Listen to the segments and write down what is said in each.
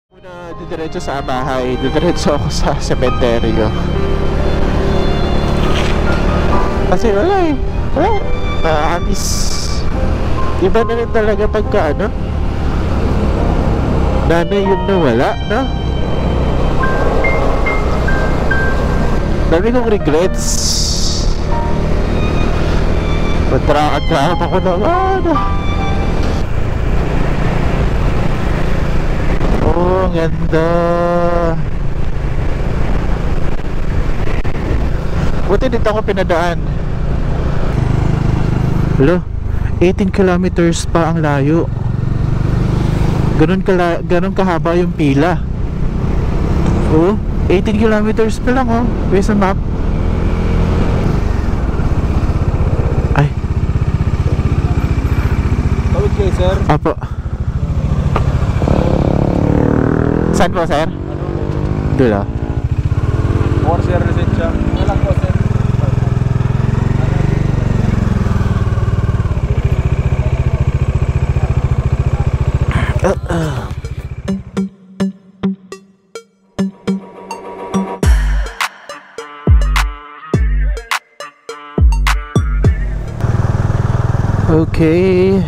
Muna didiretso sa bahay, didiretso ako sa sementeryo. Kasi wala eh. Wala. Nakakamiss. Iba na rin talaga pagka ano, nanay yung nawala, no? Dami kong regrets. Matraan-traan ako naman. Oh, ganda. Buti dito ako pinadaan. Hello, 18 kilometers pa ang layo. Ganun kahaba yung pila. Oh, 18 kilometers pa lang oh. Based on map. Ay. Tawid kayo, sir? Apo. Saan po, sir? Dula. Or sir, lisensya. Walang po, sir. Okay.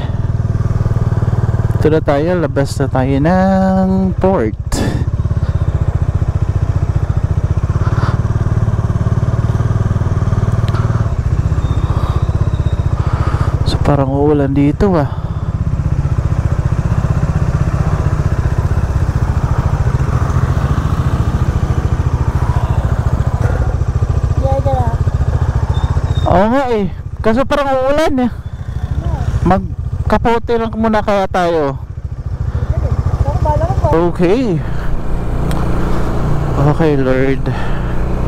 Ito na tayo, labas na tayo ng port. So parang uulan dito ah. Oo nga eh, kaso parang uulan eh. Magkapote lang muna kaya tayo. Okay. Okay Lord,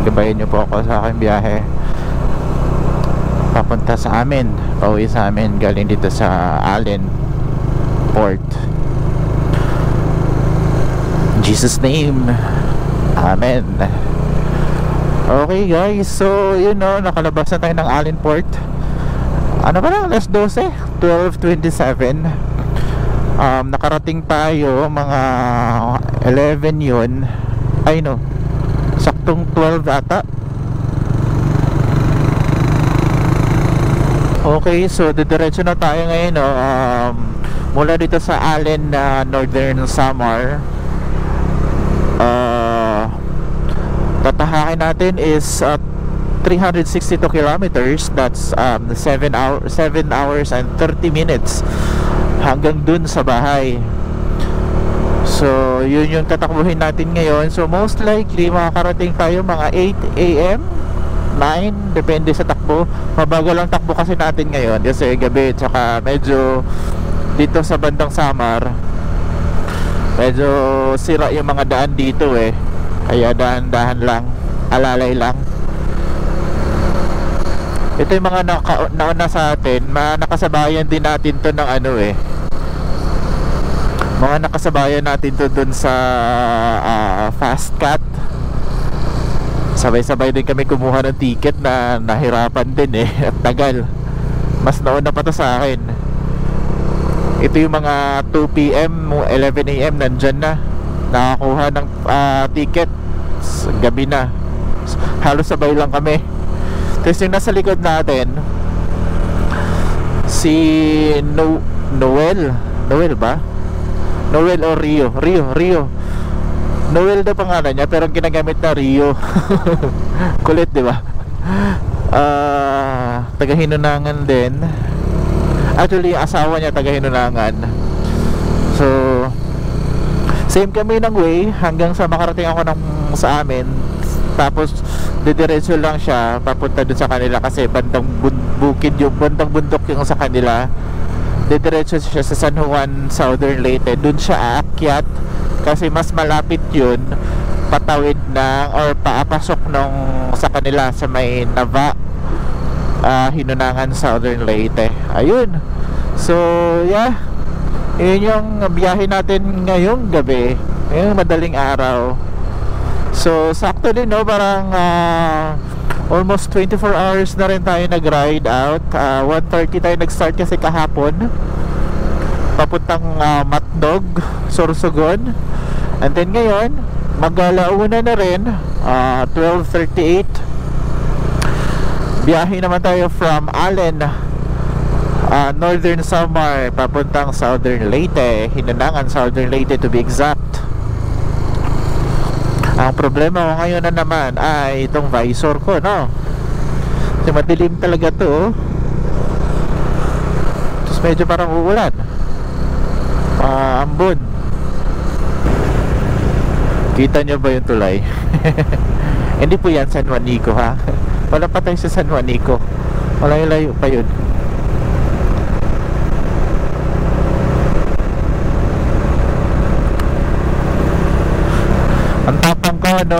gabayan niyo po ako sa aking biyahe papunta sa amin, pauwi sa amin galing dito sa Allen Port. In Jesus name, Amen. Okay guys, so yun no, nakalabas na tayo ng Allen Port. Ano ba lang, alas 12, 12:27. Nakarating tayo mga 11 yun. Ay no, saktong 12 ata. Okay, so didiretso na tayo ngayon no, mula dito sa Allen na Northern Samar. Tatahakin natin is 362 kilometers. That's 7 hours and 30 minutes hanggang dun sa bahay. So yun yung tatakbuhin natin ngayon. So most likely makakarating tayo mga 8 AM 9, depende sa takbo. Mabagal lang takbo kasi natin ngayon kasi gabi, tsaka medyo dito sa bandang Samar medyo sira yung mga daan dito eh. Kaya dahan-dahan lang, alalay lang. Ito yung mga nauna sa atin, nakasabayan din natin to ng ano eh. Mga nakasabayan natin to dun sa Fast Cat. Sabay-sabay din kami kumuha ng ticket na nahirapan din eh. At tagal. Mas nauna pa to sa akin. Ito yung mga 2 PM, 11 AM nandyan na. Nakakuha ng ticket. Gabi na. Halos sabay lang kami. Tapos yung nasa likod natin, si Noel ba? Noel o Rio? Rio Noel daw pangalan niya, pero ang ginagamit na Rio. Kulit, di ba? Taga Hinunangan din. Actually, asawa niya taga Hinunangan. So same kami ng way hanggang sa makarating ako sa amin. Tapos didiretso lang siya papunta dun sa kanila kasi bandang bukid yung bandang bundok yung sa kanila. Didiretso siya sa San Juan, Southern Leyte. Dun siya aakyat kasi mas malapit yun patawid ng or paapasok nung sa kanila sa may Nava, Hinunangan, Southern Leyte. Ayun. So yeah, yun yung biyahe natin ngayong gabi, ngayong madaling araw. So sakto din no, parang almost 24 hours na rin tayo nag-ride out. 1:30 tayo nag-start kasi kahapon papuntang Matnog, Sorsogon. And then ngayon mag-alauna na rin, 12:38. Biyahe naman tayo from Allen, Northern Samar papuntang Southern Leyte, Hinanangan, Southern Leyte to be exact. Ang problema ko ngayon na naman ay itong visor ko, no? Kasi madilim talaga to, tapos medyo parang uulan, ambon. Kita nyo ba yung tulay? Hindi po yan San Juanico, ha? Wala pa tayo sa San Juanico, malayo pa yun. Ang tapang ko, no?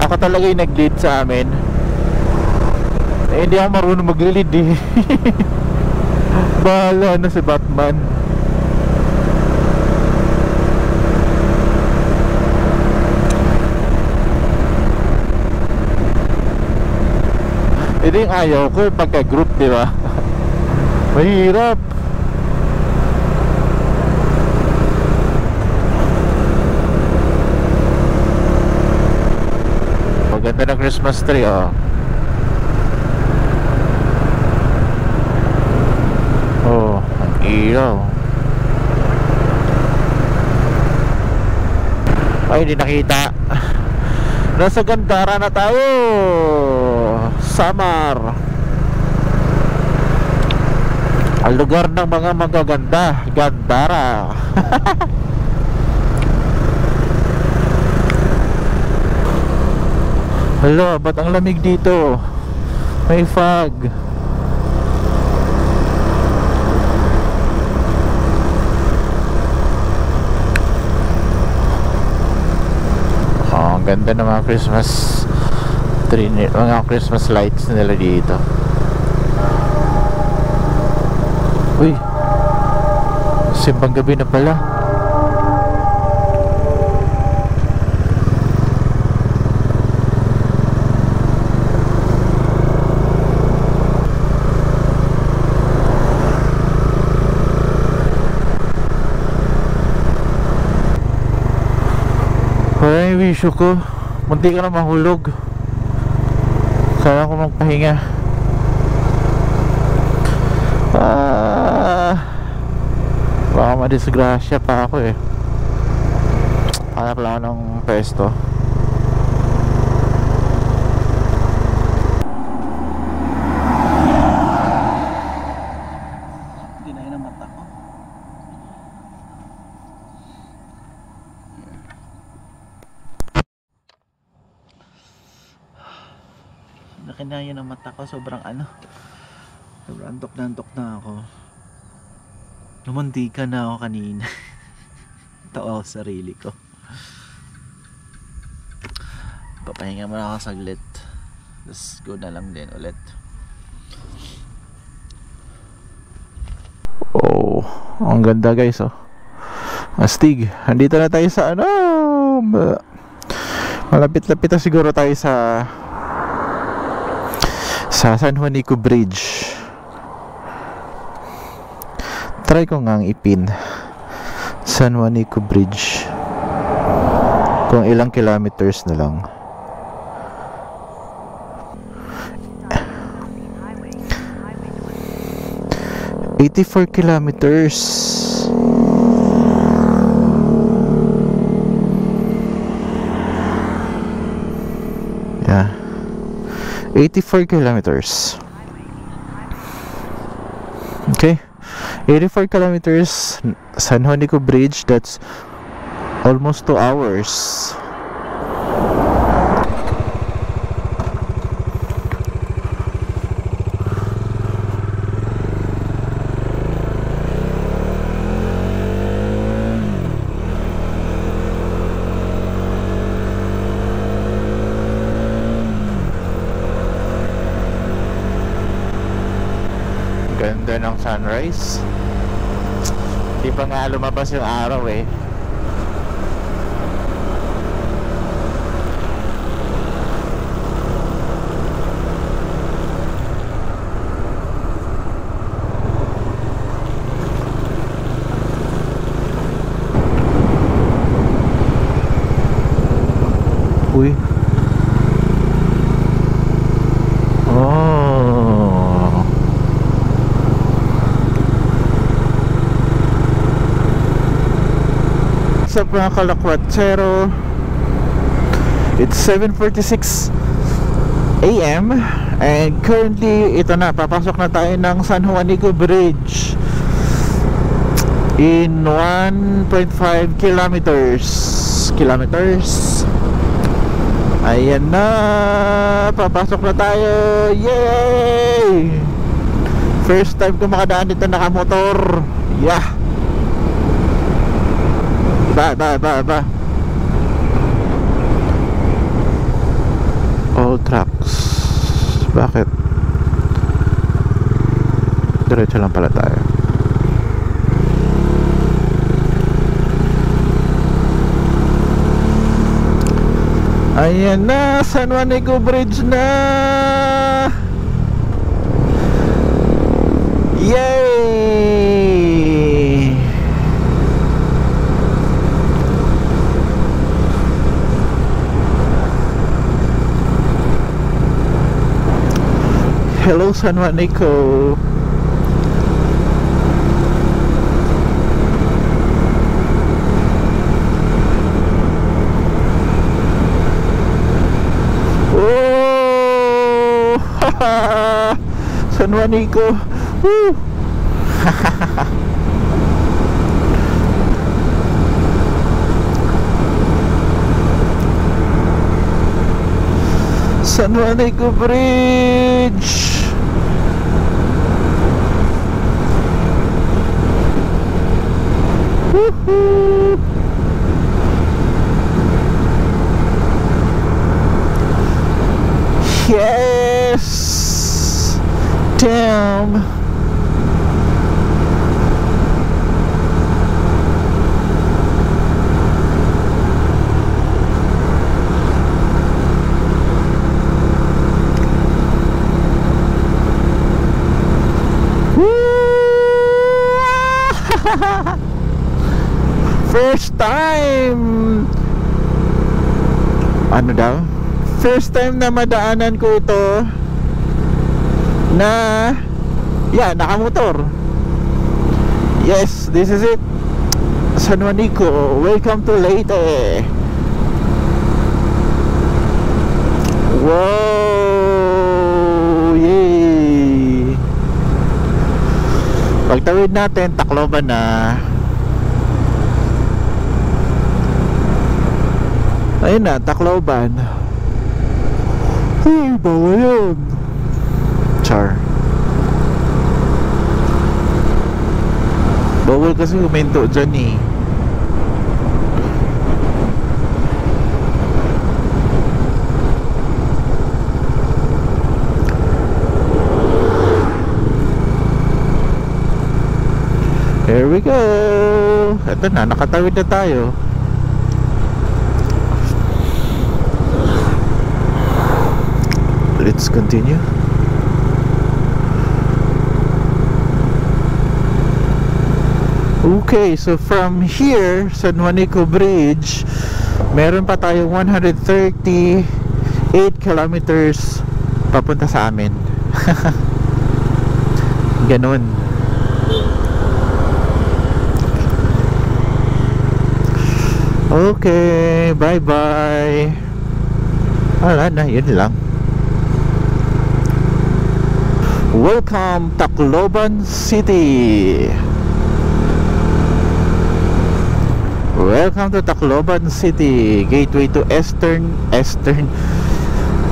Ako talaga yung nag-lead sa amin. Hindi ako marunong mag-lead, eh. Bahala na si Batman. Ito yung ayaw ko pagka-group, di ba? Mahirap. Maganda na Christmas tree, oh. Oh, ang ilaw. Ay, hindi nakita. Nasa Gandara na tayo, Samar. Ang lugar ng mga magaganda, Gandara. Hello, ba't ang lamig dito? May fog. Ang ganda ng mga Christmas tree, mga Christmas lights nila dito. Uy, simbang gabi na pala. Wala yung wisyo ko. Munti ka na mahulog. Kaya ko magpahinga. Baka madisgrasya pa ako, eh. Hanap lang ng pesto. Hindi na yun ang mata ko. Nakinaya ng mata ko, sobrang sobrang antok na ako. Lumunti ka na ako kanina. Tawa ako sarili ko. Papahinga muna ako saglit, tapos go na lang din ulit. Oh, ang ganda guys, oh. Astig, andito na tayo sa malapit-lapit na siguro tayo sa San Juanico Bridge. Try ko ngang ipin San Juanico Bridge kung ilang kilometers na lang. $84 kilometers. Yeah, 84 kilometers. Okay, 84 kilometers San Juanico Bridge. That's almost 2 hours. Ganda ng sunrise. Di pa nga lumabas yung araw, eh. up mga kalakwatsero? It's 7:46 AM and currently ito na, papasok na tayo ng San Juanico Bridge in 1.5 kilometers. Ayan na, papasok na tayo. Yay! First time ko makadaan dito nakamotor. Yeah. Ba. All trucks. Bakit? Diretso lang pala tayo. Ayan na, San Juanico Bridge na. Yay! Hello, San Juanico. Oh! San Juanico. Woo! San Juanico Bridge. Woohoo! Yes! Damn! First time. Ano daw? First time na madaanan ko ito na nakamotor. Yes, this is it. San Juanico. Welcome to Leyte. Wow! Yay! Pagtawid natin, Tacloban na. Ayun na, Tacloban. Ay, bawal yun. Char. Bawal kasi huminto dyan eh. Here we go. Ito na, nakatawid na tayo. Let's continue. Okay, so from here, San Juanico Bridge, meron pa tayong 138 kilometers papunta sa amin. Ganon. Okay, bye-bye. Wala na, yun lang. Welcome Tacloban City. Welcome to Tacloban City, gateway to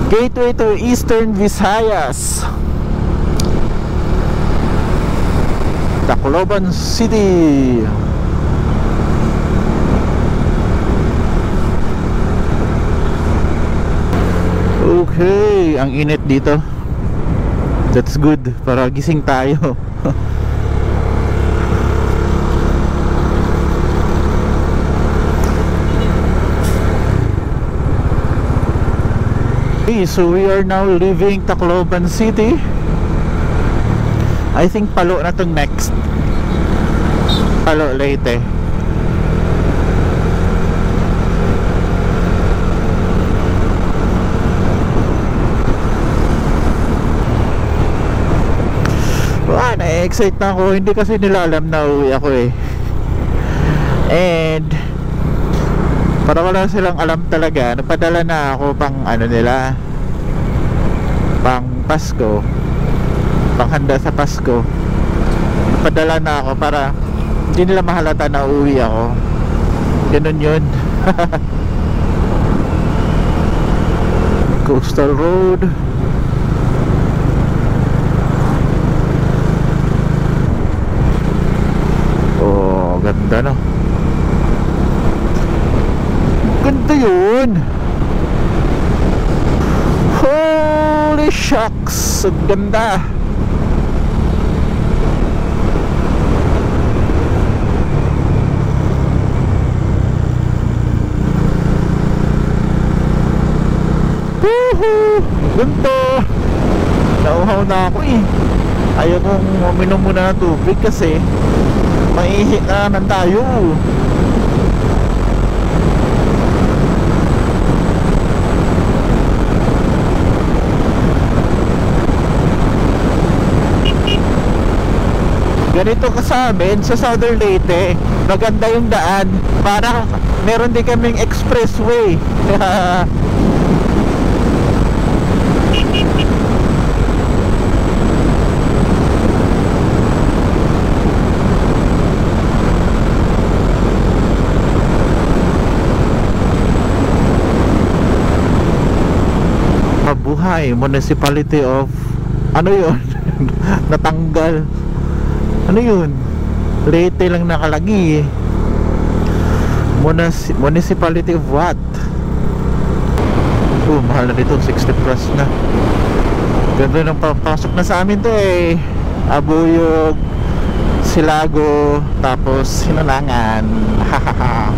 gateway to Eastern Visayas. Tacloban City. Okay, ang init dito. That's good, para gising tayo. Okay, so we are now leaving Tacloban City. I think Palo na tong next. Palo, Leyte. Na-excite na ako. Hindi kasi nila alam na uwi ako eh. And Para wala silang alam talaga, nagpadala na ako pang ano nila, pang Pasko, pang handa sa Pasko. Nagpadala na ako para hindi nila mahalata na uuwi ako. Ganun yun. Coastal Road. Oh, ganda no. Ganda yun. Holy shucks, ang ganda. Woohoo! Ganda. Nauhaw na ako eh. Ayaw kong uminom muna ng tubig kasi maihi na naman tayo. Ganito ka sa amin sa Southern Leyte, maganda yung daan, parang meron din kaming expressway. Mabuhay Municipality of ano yun? Natanggal. Ano yun? Leyte lang nakalagi eh. Municipality of what? Mahal na dito, 60 plus na. Ganda ng papasok na sa amin to eh. Abuyog, Silago, tapos Hinalangan. Hahaha.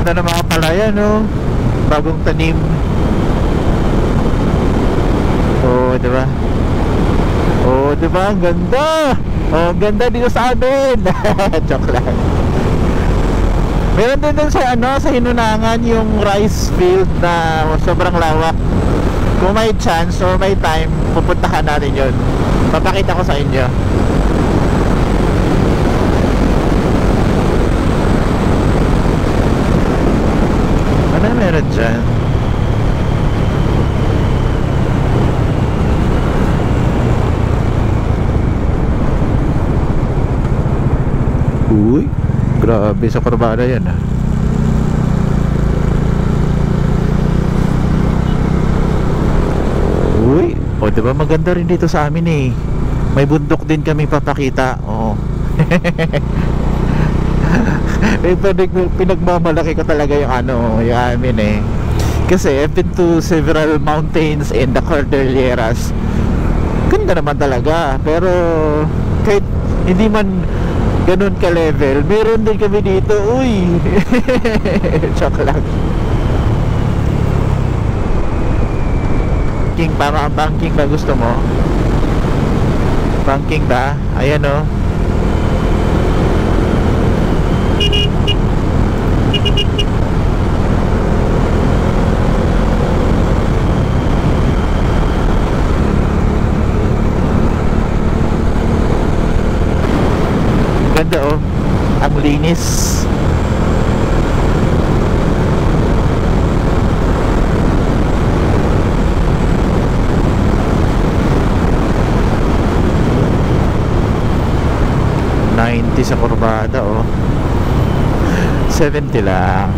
Ganda ng mga palaya no, bagong tanim. Oh, diba? Oh, diba? Ang ganda. Oh, ang ganda dito sa amin. Joke lang. Meron din dun sa ano, sa Hinunangan yung rice field na sobrang lawak. Kung may chance or may time, pupuntahan natin yun. Papakita ko sa inyo. Ano meron dyan? Uy, grabe sa Corbada yan ah. Uy, o diba maganda rin dito sa amin eh. May bundok din kami papakita. Oo. Eh, pinagmamalaki ko talaga yung ano, yung amin eh. Kasi I've been to several mountains in the Cordilleras. Ganda naman talaga. Pero kahit hindi man ganun ka level, meron din kami dito. Uy. Joke lang. Banking, para banking ba gusto mo? Banking ba? Ayan o. Ganda oh. Ang linis. Sa Corbada oh. 70 lang.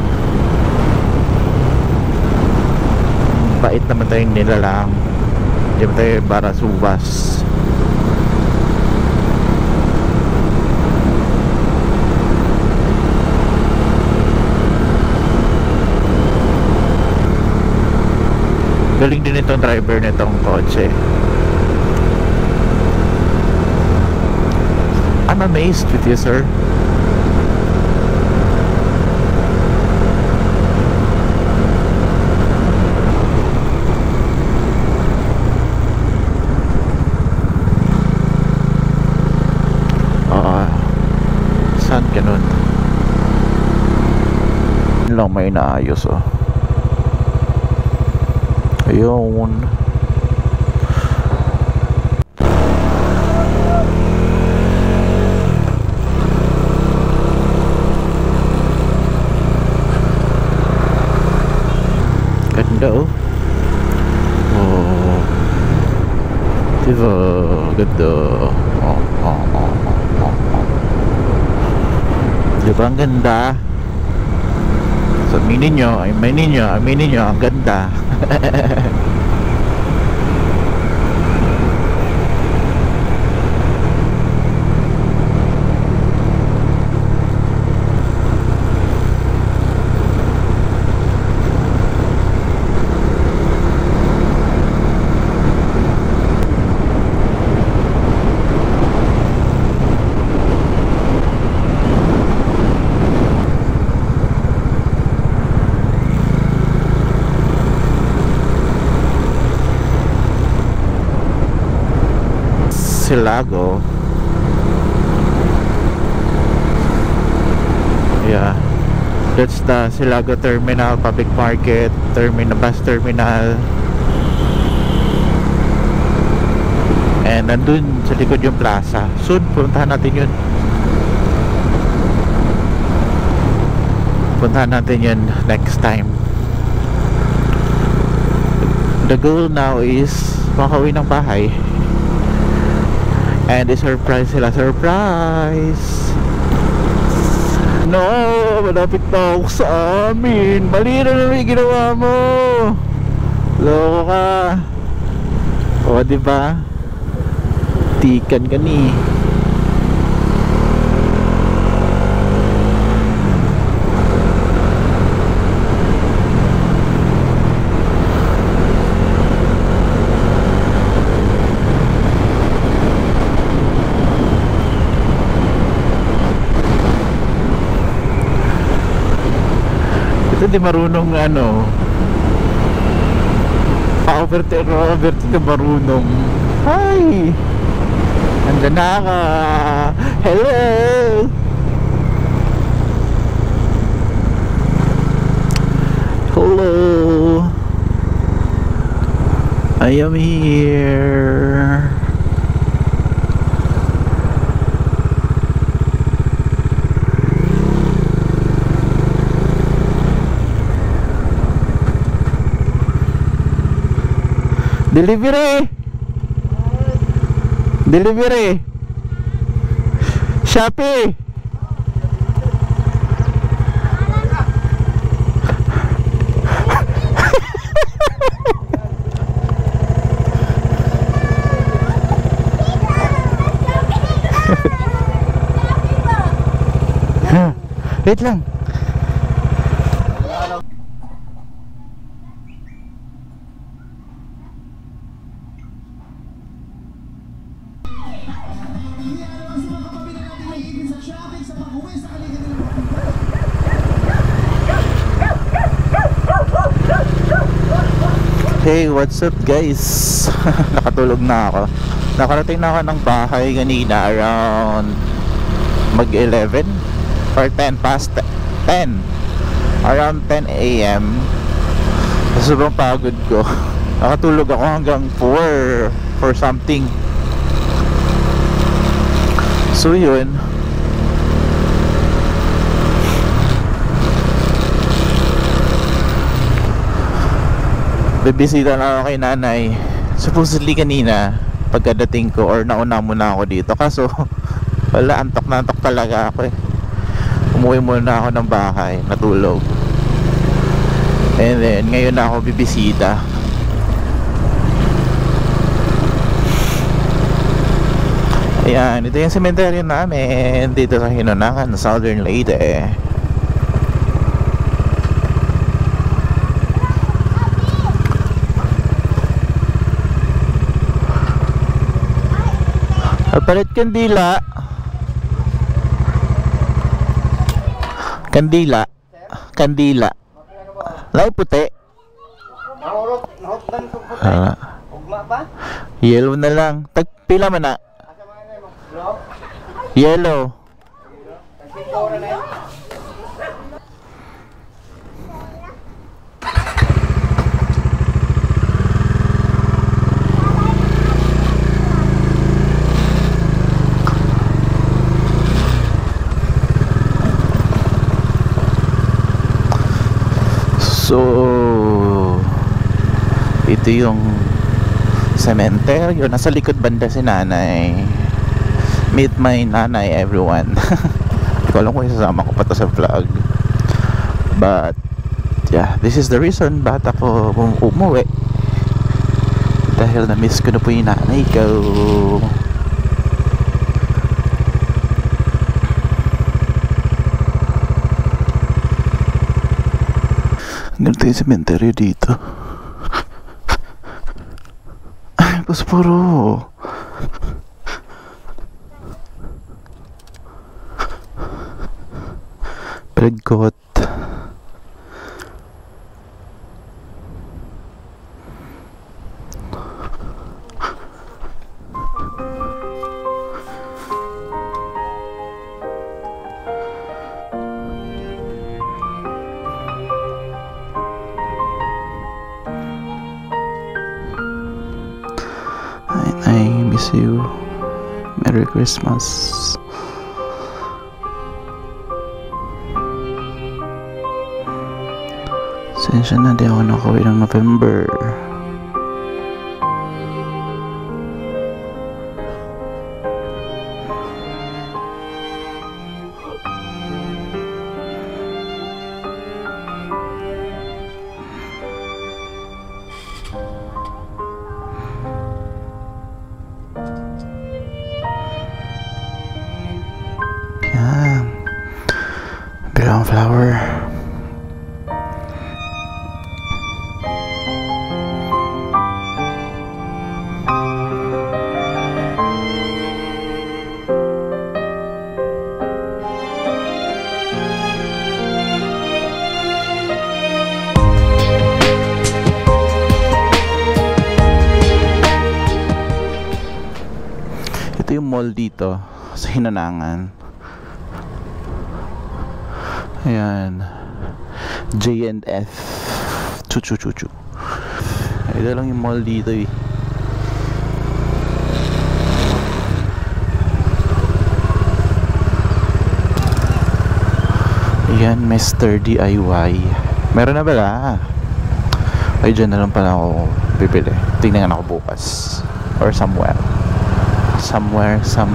Bait naman tayong nilalang. Hindi naman tayo para subas. Galing din itong driver nitong kotse. I'm amazed with you, sir. Saan ganun? Yun lang may naayos oh. Ayun. ganda oh. Oh. Diba? Ganda. Oh, oh, oh, oh, oh. Diba ang ganda? So, aminin nyo, ang ganda. Silago. Yeah, that's the Silago Terminal Public Market Terminal, bus terminal. And nandun sa likod yung plaza. Soon, puntahan natin yun. Puntahan natin yun next time. The goal now is makauwi ng bahay. And i-surprise sila. Surprise! No! Malapit na ako sa amin. Mali na naman yung ginawa mo. Loko ka. O, diba? Tikan ka ni. Hindi marunong ano pa-overtake ka marunong. Hi! Andyan na ka. Hello! Hello! I am here. Delivery! Delivery! Shopee! Wait lang. Hey, what's up guys? Nakatulog na ako. Nakarating na ako ng bahay kanina around mag-11 or 10 past 10. Around 10 AM. Sobrang pagod ko. Nakatulog ako hanggang 4 or something. So yun, bibisita na ako kay nanay. Supposedly kanina pagkadating ko or nauna muna ako dito. Kaso wala, antok na antok talaga ako eh. Umuwi muna ako ng bahay, natulog. And then ngayon na ako bibisita. Ayan, ito yung cemetery namin dito sa Hinunangan, Southern Leyte. Palit kandila. Kandila. Kandila. Lai puti. Yellow na lang. Tagpila man na. Yellow. So Ito yung cemetery. Nasa likod banda si nanay. Meet my nanay, everyone. Hindi ko alam kung isasama ko pa to sa vlog. But yeah, this is the reason bakit ako umuwi. Dahil na-miss ko na po yung nanay ko. Ganito yung cemetery dito. Ay, Posporo. Pregkot. I miss you. Merry Christmas. Sensya na, di ako nakauwi ng November. Yan. Bilang flower. Ito yung mall dito sa Hinanangan. Ayan, J&F. Chuchu. Ito lang yung mall dito eh. Ayan, Mr. DIY. Meron na pala. Ay, dyan na lang pala ako bibili. Tingnan ako bukas. Or somewhere, some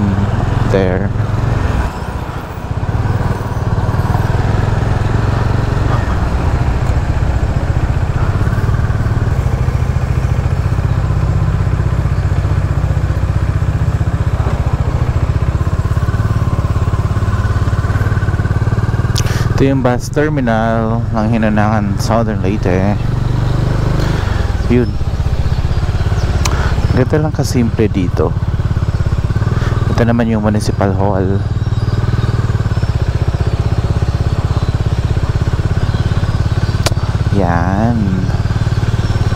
there. Ito yung bus terminal ng Hinanangan, Southern Leyte. Yun. Ganito lang kasimple dito. Ito naman yung Municipal Hall. Yan.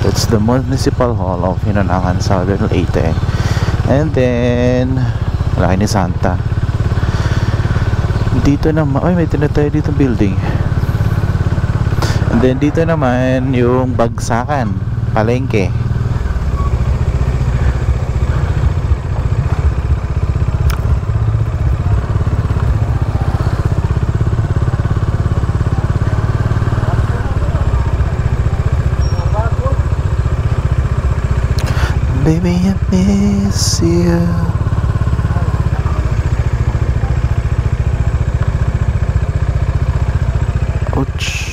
That's the Municipal Hall of Hinanangan, Southern Leyte. And then Laki ni Santa. Dito naman, ay may tinatay dito building. And then dito naman yung Bagsakan, palengke. Baby, I miss you. Ouch.